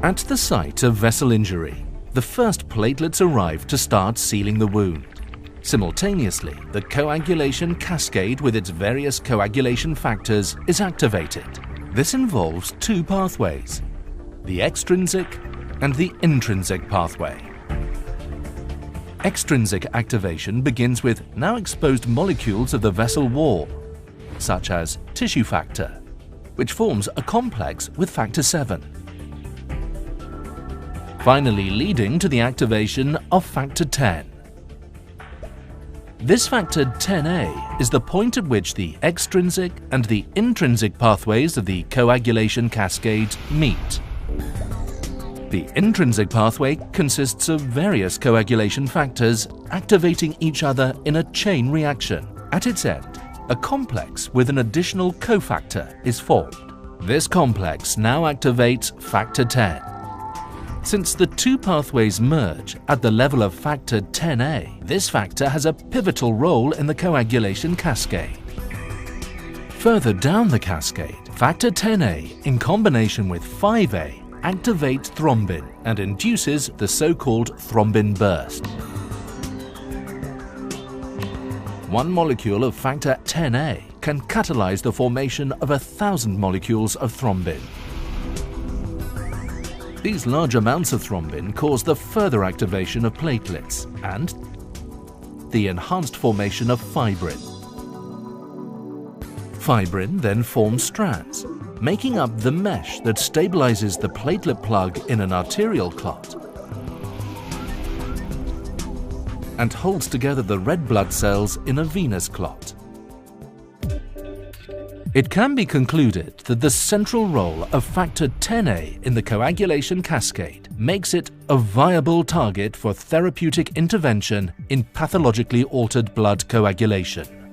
At the site of vessel injury, the first platelets arrive to start sealing the wound. Simultaneously, the coagulation cascade with its various coagulation factors is activated. This involves two pathways, the extrinsic and the intrinsic pathway. Extrinsic activation begins with now exposed molecules of the vessel wall, such as tissue factor, which forms a complex with factor 7. Finally leading to the activation of factor 10. This factor 10A is the point at which the extrinsic and the intrinsic pathways of the coagulation cascade meet. The intrinsic pathway consists of various coagulation factors activating each other in a chain reaction. At its end, a complex with an additional cofactor is formed. This complex now activates factor 10. Since the two pathways merge at the level of factor 10A, this factor has a pivotal role in the coagulation cascade. Further down the cascade, factor 10A in combination with 5A activates thrombin and induces the so-called thrombin burst. One molecule of factor 10A can catalyze the formation of 1,000 molecules of thrombin. These large amounts of thrombin cause the further activation of platelets and the enhanced formation of fibrin. Fibrin then forms strands, making up the mesh that stabilizes the platelet plug in an arterial clot and holds together the red blood cells in a venous clot. It can be concluded that the central role of factor 10A in the coagulation cascade makes it a viable target for therapeutic intervention in pathologically altered blood coagulation.